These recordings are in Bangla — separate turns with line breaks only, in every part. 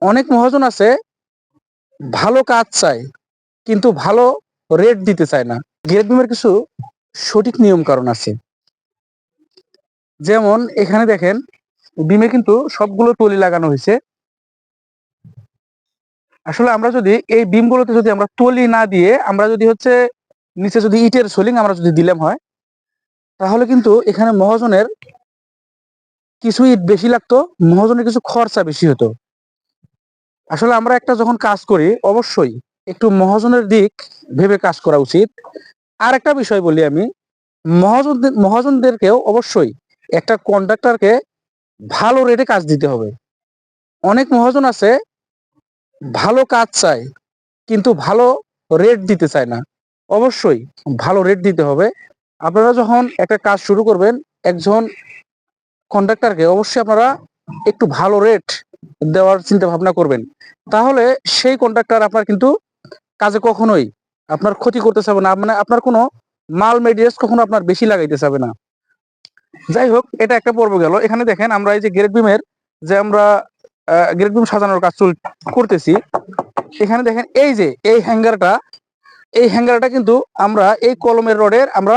অনেক মহাজন আছে ভালো কাজ চায় কিন্তু ভালো রেট দিতে চায় না। গ্রেড বিমের কিছু সঠিক নিয়ম কারণ আছে। যেমন এখানে দেখেন বিমে কিন্তু সবগুলো টলি লাগানো হয়েছে। আসলে আমরা যদি এই বিমগুলোতে যদি আমরা টলি না দিয়ে আমরা যদি হচ্ছে নিচে যদি ইটের সোলিং আমরা যদি দিলাম হয়, তাহলে কিন্তু এখানে মহাজনের কিছু ইট বেশি লাগতো, মহাজনের কিছু খরচা বেশি হতো। আসলে আমরা একটা যখন কাজ করি অবশ্যই একটু মহাজনের দিক ভেবে কাজ করা উচিত। আর একটা বিষয় বলি আমি, মহাজনদেরকেও অবশ্যই একটা কন্ট্রাক্টরকে ভালো রেটে কাজ দিতে হবে। অনেক মহাজন আছে ভালো কাজ চায় কিন্তু ভালো রেট দিতে চায় না। অবশ্যই ভালো রেট দিতে হবে। আপনারা যখন একটা কাজ শুরু করবেন একজন কন্ট্রাক্টরকে অবশ্যই আপনারা একটু ভালো রেট দেওয়ার চিন্তা ভাবনা করবেন। তাহলে সেই কন্ট্রাক্টর আপনার কিন্তু কাজে কখনোই আপনার ক্ষতি করতে চাবে না, মানে আপনার কোনো মাল মেটেরিয়ালস কখনো আপনার বেশি লাগাইতে চাবে না। যাই হোক, এটা একটা পর্ব গেল। এখানে দেখেন আমরা এই যে গ্রেড বিমের যে আমরা গ্রেড বিম সাজানোর কাজ করতেছি। এখানে দেখেন এই যে এই হ্যাঙ্গারটা কিন্তু আমরা এই কলমের রডের আমরা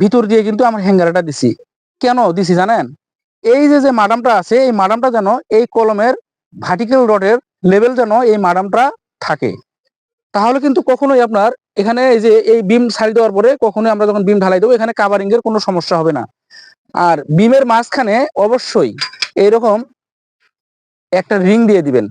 ভিতর দিয়ে কিন্তু আমরা হ্যাঙ্গারটা দিছি। কেন দিছি জানেন? এই যে যে মাডামটা আছে এই মাডামটা যেন এই কলমের ভার্টিক্যাল রডের লেভেল যেন এই মাডামটা থাকে। তাহলে কিন্তু কখনোই আপনার এখানে এই যে এই বিম ছাড়ি দেওয়ার পরে কখনোই আমরা যখন বিম ঢালাই দেবো এখানে কাভারিং এর কোনো সমস্যা হবে না। আর বিমের মাঝখানে অবশ্যই এইরকম একটা রিং দিয়ে দিবেন।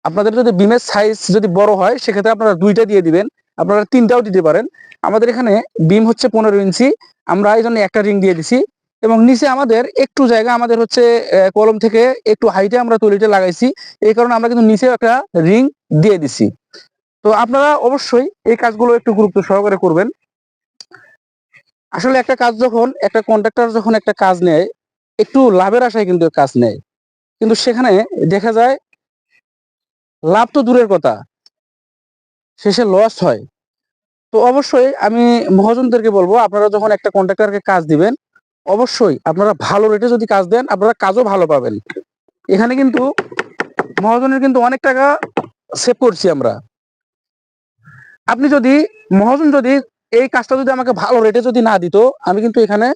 আপনাদের যদি বিমের সাইজ যদি বড় হয় সেক্ষেত্রে আপনারা দুইটা দিয়ে দিবেন, আপনারা তিনটাও দিতে পারেন। আমাদের এখানে বিম হচ্ছে 15 ইঞ্চি, আমরা এই জন্য একটা রিং দিয়ে দিছি। এবং নিচে আমাদের একটু জায়গা আমাদের হচ্ছে কলম থেকে একটু হাইটে আমরা তলিটা লাগাইছি, এই কারণে আমরা কিন্তু নিচে একটা রিং দিয়ে দিছি। তো আপনারা অবশ্যই এই কাজগুলো একটু গুরুত্ব সহকারে করবেন। আসলে একটা কাজ যখন একটা কন্ট্রাক্টর যখন একটা কাজ নেয় একটু লাভের আশায় কিন্তু কাজ নেয়, কিন্তু সেখানে দেখা যায় লাভ তো দূরের কথা, শেষে লস হয়। তো অবশ্যই আমি মহাজনদেরকে বলবো আপনারা যখন একটা কন্ট্রাক্টরকে কাজ দিবেন অবশ্যই আপনারা ভালো রেটে যদি কাজ দেন আপনারা কাজও ভালো পাবেন। এখানে কিন্তু মহাজনের কিন্তু অনেক টাকা সেভ করছি আমরা। আপনি যদি মহাজন যদি এই কাজটা যদি আমাকে ভালো রেটে যদি না দিত আমি কিন্তু এখানে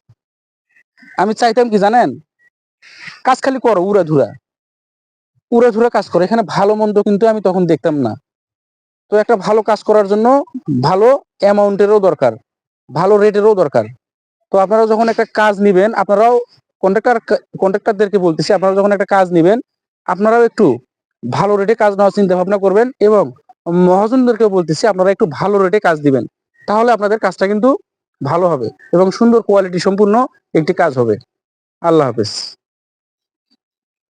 আমি চাইতাম কি জানেন, কাজ খালি করো উড়াধুরা কাজ করো, এখানে ভালো মন্দ কিন্তু আমি তখন দেখতাম না। তো একটা ভালো কাজ করার জন্য ভালো অ্যামাউন্টেরও দরকার, ভালো রেটেরও দরকার। তো আপনারা যখন একটা কাজ নিবেন আপনারাও কন্ট্রাক্টরদেরকে বলতেছি আপনারা যখন একটা কাজ নিবেন আপনারাও একটু ভালো রেটে কাজ নেওয়ার চিন্তা ভাবনা করবেন এবং মহাজনদেরকেও বলতেছি আপনারা একটু ভালো রেটে কাজ দিবেন। তাহলে আপনাদের কাজটা কিন্তু ভালো হবে এবং সুন্দর কোয়ালিটি সম্পূর্ণ একটি কাজ হবে। আল্লাহ হাফেজ।